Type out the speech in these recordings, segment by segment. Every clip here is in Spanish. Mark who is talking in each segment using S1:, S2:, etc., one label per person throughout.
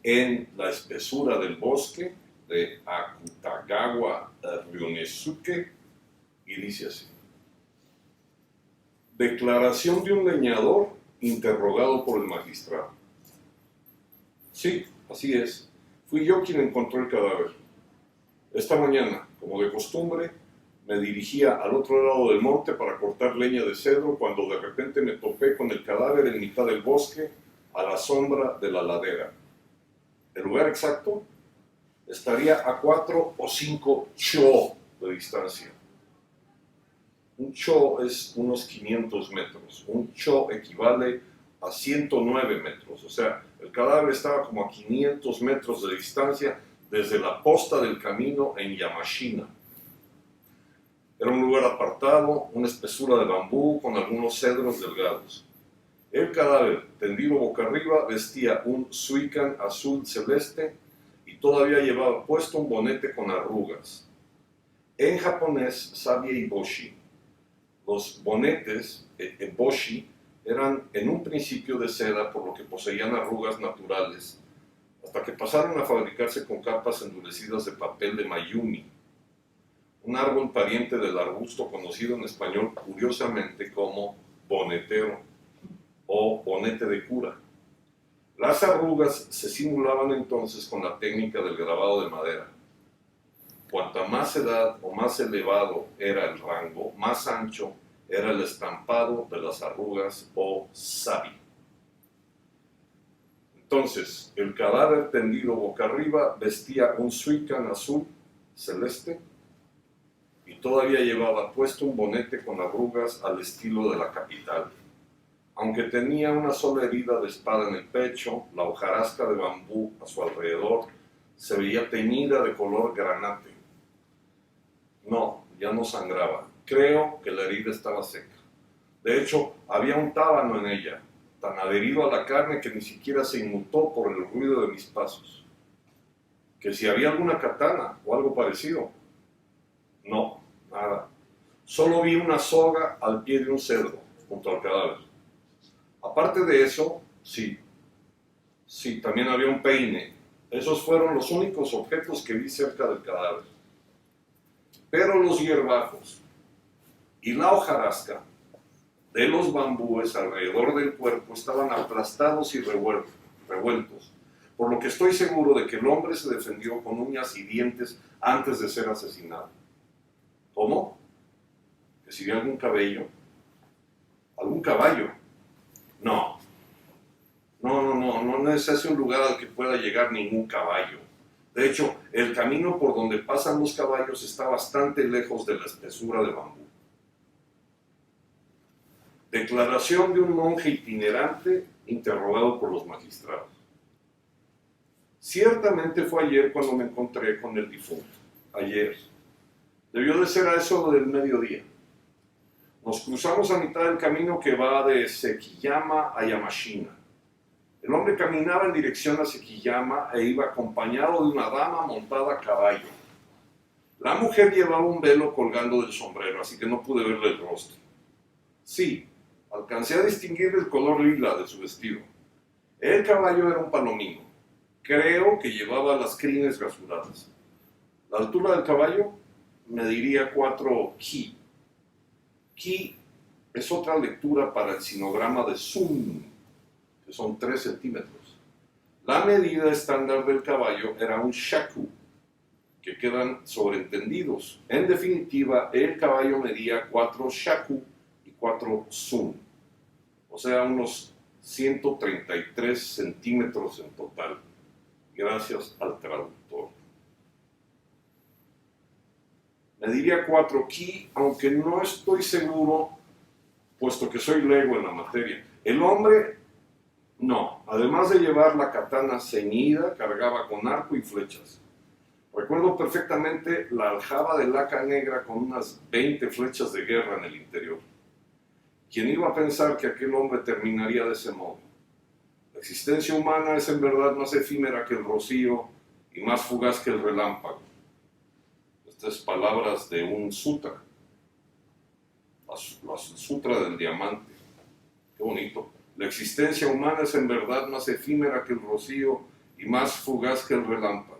S1: en la espesura del bosque de Akutagawa Ryunosuke, y dice así: declaración de un leñador interrogado por el magistrado. Sí, así es. Fui yo quien encontró el cadáver. Esta mañana, como de costumbre, me dirigía al otro lado del monte para cortar leña de cedro cuando de repente me topé con el cadáver en mitad del bosque, a la sombra de la ladera. El lugar exacto estaría a 4 o 5 cho de distancia. Un cho es unos 500 metros. Un cho equivale a 109 metros. O sea, el cadáver estaba como a 500 metros de distancia desde la posta del camino en Yamashina. Era un lugar apartado, una espesura de bambú con algunos cedros delgados. El cadáver, tendido boca arriba, vestía un suican azul celeste y todavía llevaba puesto un bonete con arrugas. En japonés, sabie y boshi. Los bonetes, boshi, eran en un principio de seda, por lo que poseían arrugas naturales, hasta que pasaron a fabricarse con capas endurecidas de papel de mayumi, un árbol pariente del arbusto conocido en español curiosamente como bonetero o bonete de cura. Las arrugas se simulaban entonces con la técnica del grabado de madera. Cuanta más edad o más elevado era el rango, más ancho era el estampado de las arrugas o sabi. Entonces, el cadáver tendido boca arriba vestía un suican azul celeste y todavía llevaba puesto un bonete con arrugas al estilo de la capital. Aunque tenía una sola herida de espada en el pecho, la hojarasca de bambú a su alrededor se veía teñida de color granate. No, ya no sangraba. Creo que la herida estaba seca. De hecho, había un tábano en ella, tan adherido a la carne que ni siquiera se inmutó por el ruido de mis pasos. Que si había alguna katana o algo parecido. No, nada. Solo vi una soga al pie de un cedro, junto al cadáver. Aparte de eso, sí, también había un peine. Esos fueron los únicos objetos que vi cerca del cadáver. Pero los hierbajos y la hojarasca de los bambúes alrededor del cuerpo estaban aplastados y revueltos, por lo que estoy seguro de que el hombre se defendió con uñas y dientes antes de ser asesinado. ¿Cómo? ¿Que si vi algún cabello? ¿Algún caballo? No es ese un lugar al que pueda llegar ningún caballo. De hecho, el camino por donde pasan los caballos está bastante lejos de la espesura de bambú. Declaración de un monje itinerante interrogado por los magistrados. Ciertamente fue ayer cuando me encontré con el difunto. Ayer. Debió de ser a eso del mediodía. Nos cruzamos a mitad del camino que va de Sekiyama a Yamashina. El hombre caminaba en dirección a Sekiyama e iba acompañado de una dama montada a caballo. La mujer llevaba un velo colgando del sombrero, así que no pude verle el rostro. Sí, alcancé a distinguir el color lila de su vestido. El caballo era un palomino. Creo que llevaba las crines rasuradas. La altura del caballo mediría 4 ki. Ki es otra lectura para el sinograma de Sun, que son 3 centímetros. La medida estándar del caballo era un shaku, que quedan sobreentendidos. En definitiva, el caballo medía 4 shaku y 4 sun, o sea, unos 133 centímetros en total, gracias al traductor. Mediría 4 ki, aunque no estoy seguro, puesto que soy lego en la materia. El hombre, no, además de llevar la katana ceñida, cargaba con arco y flechas. Recuerdo perfectamente la aljaba de laca negra con unas 20 flechas de guerra en el interior. ¿Quién iba a pensar que aquel hombre terminaría de ese modo? La existencia humana es en verdad más efímera que el rocío y más fugaz que el relámpago. Estas palabras de un sutra, la sutra del diamante. Qué bonito. La existencia humana es en verdad más efímera que el rocío y más fugaz que el relámpago.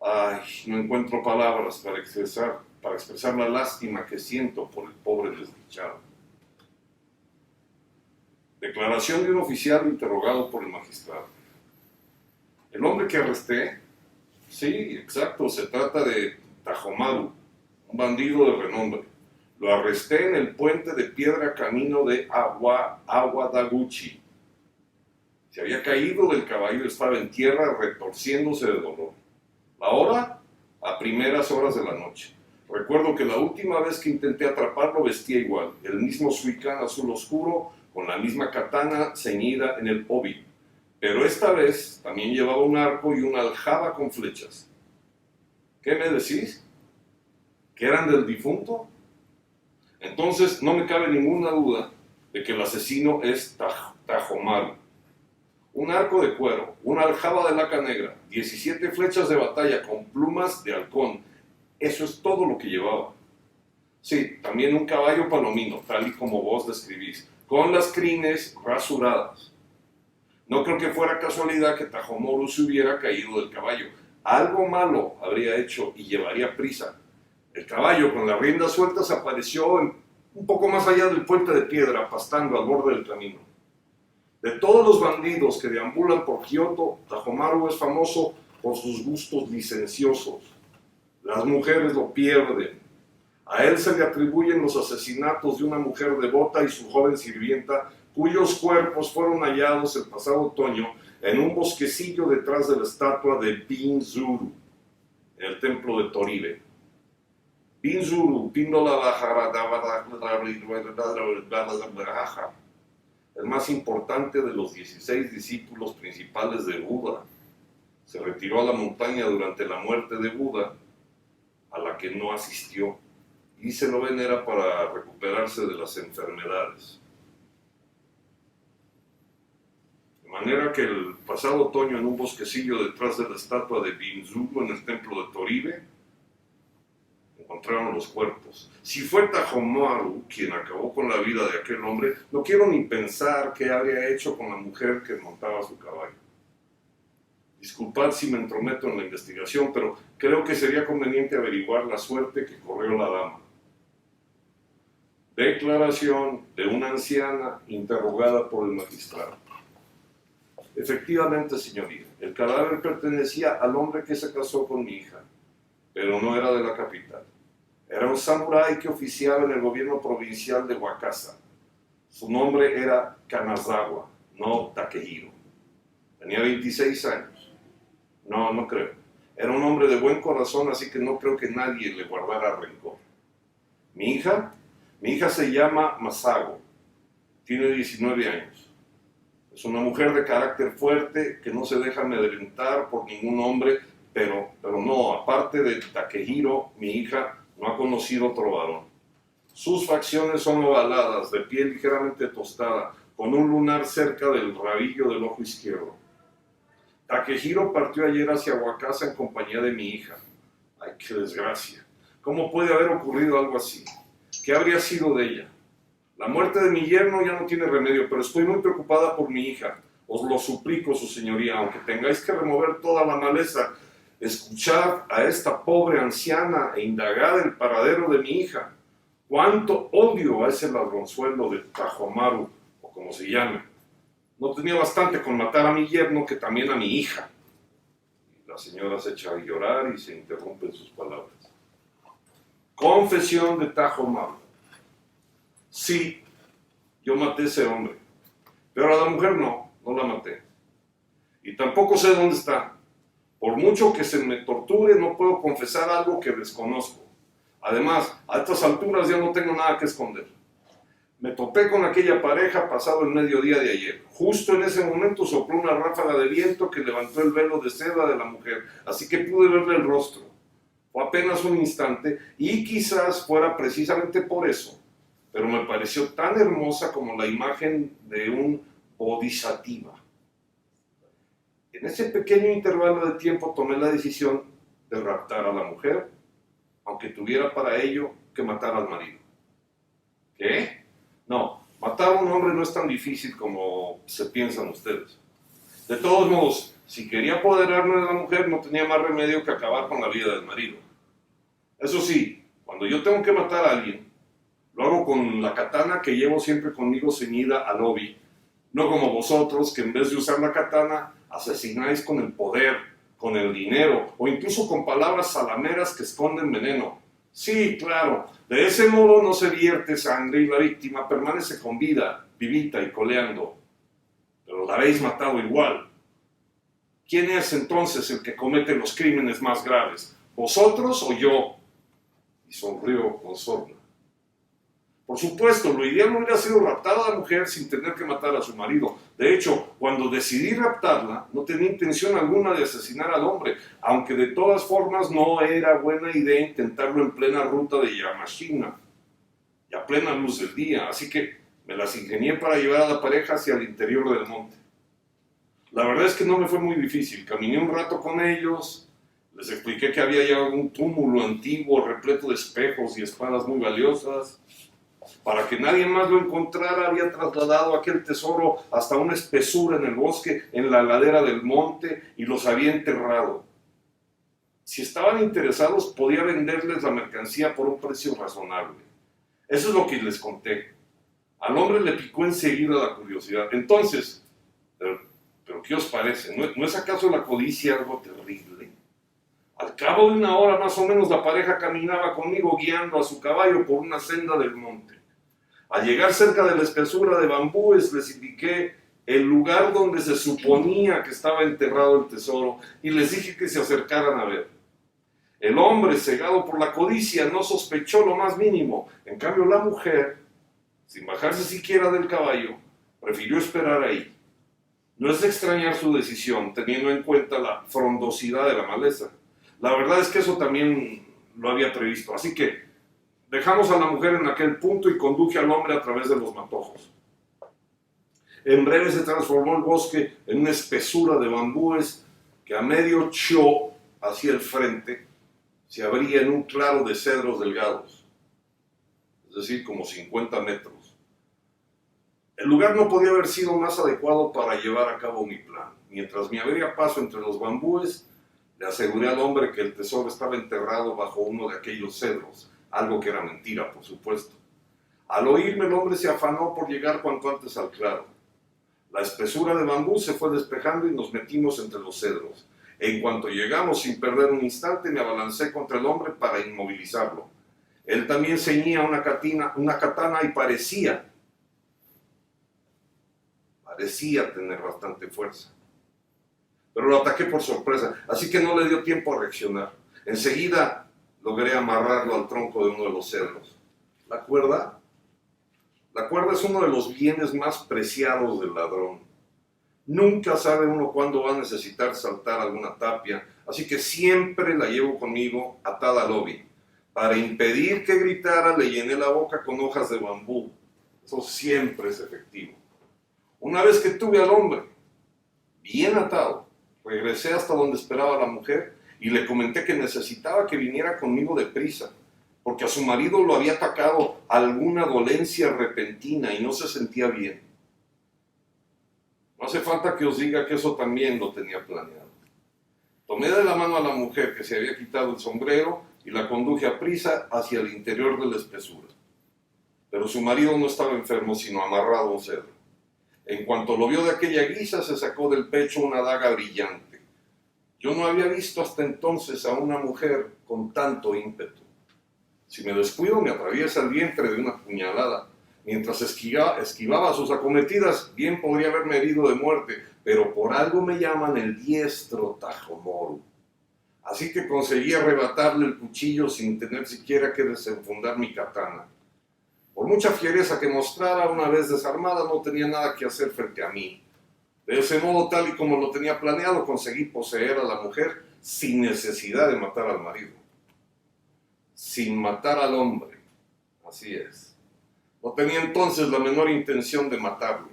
S1: Ay, no encuentro palabras para expresar la lástima que siento por el pobre desdichado. Declaración de un oficial interrogado por el magistrado. El hombre que arresté, sí, exacto, se trata de Tajomaru, un bandido de renombre. Lo arresté en el puente de piedra camino de Awadaguchi. Se había caído del caballo y estaba en tierra retorciéndose de dolor. La hora, a primeras horas de la noche. Recuerdo que la última vez que intenté atraparlo vestía igual, el mismo suicán azul oscuro con la misma katana ceñida en el obi. Pero esta vez también llevaba un arco y una aljaba con flechas. ¿Qué me decís? ¿Que eran del difunto? Entonces no me cabe ninguna duda de que el asesino es Tajomaru. Un arco de cuero, una aljaba de laca negra, 17 flechas de batalla con plumas de halcón. Eso es todo lo que llevaba. Sí, también un caballo palomino, tal y como vos describís, con las crines rasuradas. No creo que fuera casualidad que Tajomaru se hubiera caído del caballo. Algo malo habría hecho y llevaría prisa. El caballo con las riendas sueltas apareció un poco más allá del puente de piedra, pastando al borde del camino. De todos los bandidos que deambulan por Kioto, Tajomaru es famoso por sus gustos licenciosos. Las mujeres lo pierden. A él se le atribuyen los asesinatos de una mujer devota y su joven sirvienta, cuyos cuerpos fueron hallados el pasado otoño en un bosquecillo detrás de la estatua de Binzuru, en el templo de Toribe. Binzuru, Pindola Bajara, el más importante de los 16 discípulos principales de Buda, se retiró a la montaña durante la muerte de Buda, a la que no asistió, y se lo venera para recuperarse de las enfermedades. De manera que el pasado otoño, en un bosquecillo detrás de la estatua de Binzuru en el templo de Toribe, encontraron los cuerpos. Si fue Tajomaru quien acabó con la vida de aquel hombre, no quiero ni pensar qué habría hecho con la mujer que montaba su caballo. Disculpad si me entrometo en la investigación, pero creo que sería conveniente averiguar la suerte que corrió la dama. Declaración de una anciana interrogada por el magistrado. Efectivamente, señoría, el cadáver pertenecía al hombre que se casó con mi hija, pero no era de la capital. Era un samurái que oficiaba en el gobierno provincial de Wakasa. Su nombre era Kanazawa, no Takehiro. Tenía 26 años. No creo. Era un hombre de buen corazón, así que no creo que nadie le guardara rencor. Mi hija se llama Masago. Tiene 19 años. Es una mujer de carácter fuerte que no se deja amedrentar por ningún hombre, pero no, aparte de Takehiro, mi hija no ha conocido otro varón. Sus facciones son ovaladas, de piel ligeramente tostada, con un lunar cerca del rabillo del ojo izquierdo. Takehiro partió ayer hacia Wakasa en compañía de mi hija. ¡Ay, qué desgracia! ¿Cómo puede haber ocurrido algo así? ¿Qué habría sido de ella? La muerte de mi yerno ya no tiene remedio, pero estoy muy preocupada por mi hija. Os lo suplico, su señoría, aunque tengáis que remover toda la maleza, escuchad a esta pobre anciana e indagad el paradero de mi hija. Cuánto odio a ese ladronzuelo de Tajomaru, o como se llame. No tenía bastante con matar a mi yerno que también a mi hija. La señora se echa a llorar y se interrumpen sus palabras. Confesión de Tajomaru. Sí, yo maté a ese hombre, pero a la mujer no la maté. Y tampoco sé dónde está. Por mucho que se me torture, no puedo confesar algo que desconozco. Además, a estas alturas ya no tengo nada que esconder. Me topé con aquella pareja pasado el mediodía de ayer. Justo en ese momento sopló una ráfaga de viento que levantó el velo de seda de la mujer, así que pude verle el rostro. Fue apenas un instante y quizás fuera precisamente por eso, pero me pareció tan hermosa como la imagen de un bodhisattva. En ese pequeño intervalo de tiempo tomé la decisión de raptar a la mujer, aunque tuviera para ello que matar al marido. ¿Qué? No, Matar a un hombre no es tan difícil como se piensan ustedes. De todos modos, si quería apoderarme de la mujer, no tenía más remedio que acabar con la vida del marido. Eso sí, cuando yo tengo que matar a alguien, lo hago con la katana que llevo siempre conmigo ceñida al obi, no como vosotros que en vez de usar la katana, asesináis con el poder, con el dinero o incluso con palabras salameras que esconden veneno. Sí, claro, de ese modo no se vierte sangre y la víctima permanece con vida, vivita y coleando. Pero la habéis matado igual. ¿Quién es entonces el que comete los crímenes más graves? ¿Vosotros o yo? Y sonrió con sorna. Por supuesto, lo ideal no hubiera sido raptar a la mujer sin tener que matar a su marido. De hecho, cuando decidí raptarla, no tenía intención alguna de asesinar al hombre, aunque de todas formas no era buena idea intentarlo en plena ruta de Yamashina y a plena luz del día, así que me las ingenié para llevar a la pareja hacia el interior del monte. La verdad es que no me fue muy difícil. Caminé un rato con ellos, les expliqué que había ya un túmulo antiguo repleto de espejos y espadas muy valiosas. Para que nadie más lo encontrara, había trasladado aquel tesoro hasta una espesura en el bosque, en la ladera del monte, y los había enterrado. Si estaban interesados, podía venderles la mercancía por un precio razonable. Eso es lo que les conté. Al hombre le picó enseguida la curiosidad. Entonces, ¿pero qué os parece? ¿No es acaso la codicia algo terrible? Al cabo de una hora más o menos, la pareja caminaba conmigo guiando a su caballo por una senda del monte. Al llegar cerca de la espesura de bambúes, les indiqué el lugar donde se suponía que estaba enterrado el tesoro y les dije que se acercaran a ver. El hombre, cegado por la codicia, no sospechó lo más mínimo. En cambio, la mujer, sin bajarse siquiera del caballo, prefirió esperar ahí. No es de extrañar su decisión, teniendo en cuenta la frondosidad de la maleza. La verdad es que eso también lo había previsto, así que dejamos a la mujer en aquel punto y conduje al hombre a través de los matojos. En breve se transformó el bosque en una espesura de bambúes que a medio cho hacia el frente se abría en un claro de cedros delgados, es decir, como 50 metros. El lugar no podía haber sido más adecuado para llevar a cabo mi plan. Mientras me abría paso entre los bambúes, le aseguré al hombre que el tesoro estaba enterrado bajo uno de aquellos cedros, algo que era mentira, por supuesto. Al oírme, el hombre se afanó por llegar cuanto antes al claro. La espesura de bambú se fue despejando y nos metimos entre los cedros. En cuanto llegamos, sin perder un instante, me abalancé contra el hombre para inmovilizarlo. Él también ceñía una katana y parecía tener bastante fuerza. Pero lo ataqué por sorpresa, así que no le dio tiempo a reaccionar. Enseguida logré amarrarlo al tronco de uno de los cedros. ¿La cuerda? La cuerda es uno de los bienes más preciados del ladrón. Nunca sabe uno cuándo va a necesitar saltar alguna tapia, así que siempre la llevo conmigo atada al obi. Para impedir que gritara, le llené la boca con hojas de bambú. Eso siempre es efectivo. Una vez que tuve al hombre bien atado, regresé hasta donde esperaba la mujer y le comenté que necesitaba que viniera conmigo deprisa, porque a su marido lo había atacado alguna dolencia repentina y no se sentía bien. No hace falta que os diga que eso también lo tenía planeado. Tomé de la mano a la mujer que se había quitado el sombrero y la conduje a prisa hacia el interior de la espesura. Pero su marido no estaba enfermo, sino amarrado a un cedro. En cuanto lo vio de aquella guisa, se sacó del pecho una daga brillante. Yo no había visto hasta entonces a una mujer con tanto ímpetu. Si me descuido, me atraviesa el vientre de una puñalada. Mientras esquivaba sus acometidas, bien podría haberme herido de muerte, pero por algo me llaman el diestro Tajomoru. Así que conseguí arrebatarle el cuchillo sin tener siquiera que desenfundar mi katana. Por mucha fiereza que mostrara una vez desarmada, no tenía nada que hacer frente a mí. De ese modo, tal y como lo tenía planeado, conseguí poseer a la mujer sin necesidad de matar al marido. Sin matar al hombre. Así es. No tenía entonces la menor intención de matarlo,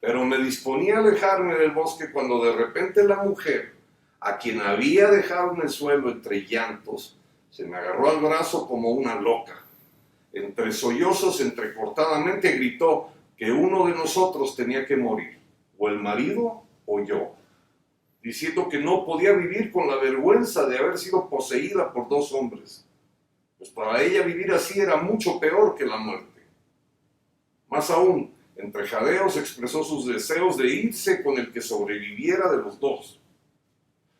S1: pero me disponía a alejarme del bosque cuando de repente la mujer, a quien había dejado en el suelo entre llantos, se me agarró al brazo como una loca. Entre sollozos, entrecortadamente gritó: que uno de nosotros tenía que morir, o el marido o yo, diciendo que no podía vivir con la vergüenza de haber sido poseída por dos hombres, pues para ella vivir así era mucho peor que la muerte. Más aún, entre jadeos expresó sus deseos de irse con el que sobreviviera de los dos.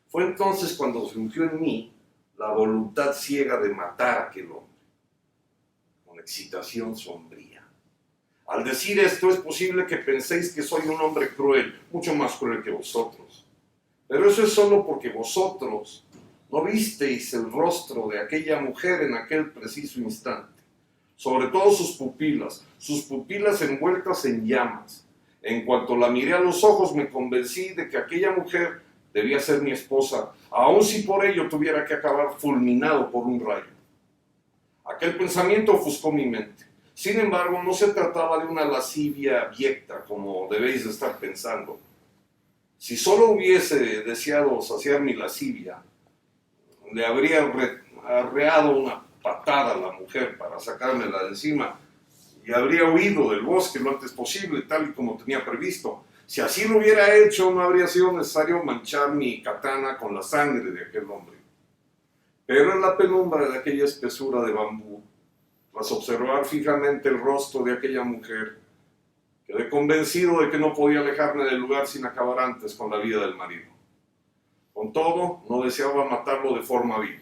S1: Fue entonces cuando surgió en mí la voluntad ciega de matar a aquel hombre, con excitación sombría. Al decir esto, es posible que penséis que soy un hombre cruel, mucho más cruel que vosotros. Pero eso es solo porque vosotros no visteis el rostro de aquella mujer en aquel preciso instante. Sobre todo sus pupilas envueltas en llamas. En cuanto la miré a los ojos, me convencí de que aquella mujer debía ser mi esposa, aun si por ello tuviera que acabar fulminado por un rayo. Aquel pensamiento ofuscó mi mente. Sin embargo, no se trataba de una lascivia abyecta, como debéis de estar pensando. Si solo hubiese deseado saciar mi lascivia, le habría arreado una patada a la mujer para sacármela de encima y habría huido del bosque lo antes posible, tal y como tenía previsto. Si así lo hubiera hecho, no habría sido necesario manchar mi katana con la sangre de aquel hombre. Pero en la penumbra de aquella espesura de bambú, tras observar fijamente el rostro de aquella mujer, quedé convencido de que no podía alejarme del lugar sin acabar antes con la vida del marido. Con todo, no deseaba matarlo de forma vil.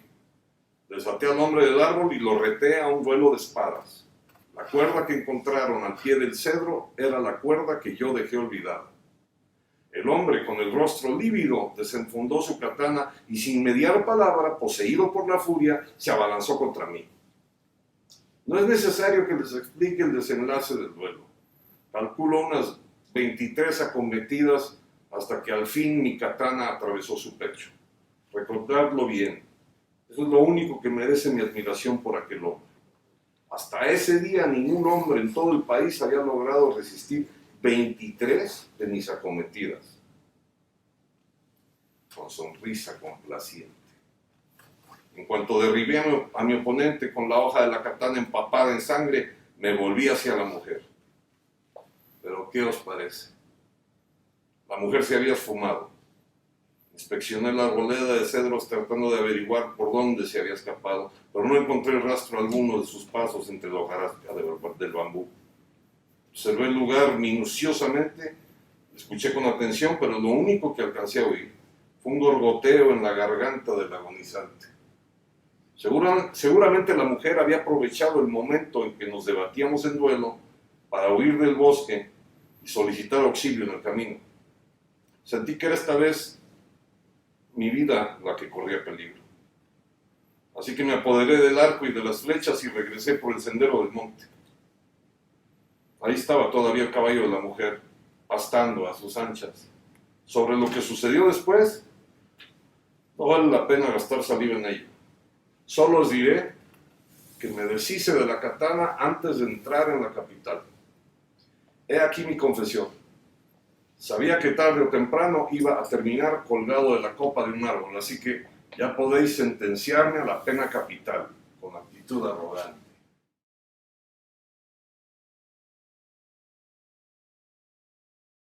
S1: Desaté al hombre del árbol y lo reté a un duelo de espadas. La cuerda que encontraron al pie del cedro era la cuerda que yo dejé olvidada. El hombre, con el rostro lívido, desenfundó su katana y sin mediar palabra, poseído por la furia, se abalanzó contra mí. No es necesario que les explique el desenlace del duelo. Calculo unas 23 acometidas hasta que al fin mi katana atravesó su pecho. Recordadlo bien. Eso es lo único que merece mi admiración por aquel hombre. Hasta ese día ningún hombre en todo el país había logrado resistir 23 de mis acometidas. Con sonrisa complaciente. En cuanto derribé a mi oponente con la hoja de la katana empapada en sangre, me volví hacia la mujer. Pero ¿qué os parece? La mujer se había esfumado. Inspeccioné la arboleda de cedros tratando de averiguar por dónde se había escapado, pero no encontré rastro alguno de sus pasos entre la hojarasca del bambú. Observé el lugar minuciosamente, escuché con atención, pero lo único que alcancé a oír fue un gorgoteo en la garganta del agonizante. Seguramente la mujer había aprovechado el momento en que nos debatíamos en duelo para huir del bosque y solicitar auxilio en el camino. Sentí que era esta vez mi vida la que corría peligro. Así que me apoderé del arco y de las flechas y regresé por el sendero del monte. Ahí estaba todavía el caballo de la mujer, pastando a sus anchas. Sobre lo que sucedió después, no vale la pena gastar saliva en ello. Solo os diré que me deshice de la katana antes de entrar en la capital. He aquí mi confesión. Sabía que tarde o temprano iba a terminar colgado de la copa de un árbol, así que ya podéis sentenciarme a la pena capital, con actitud arrogante.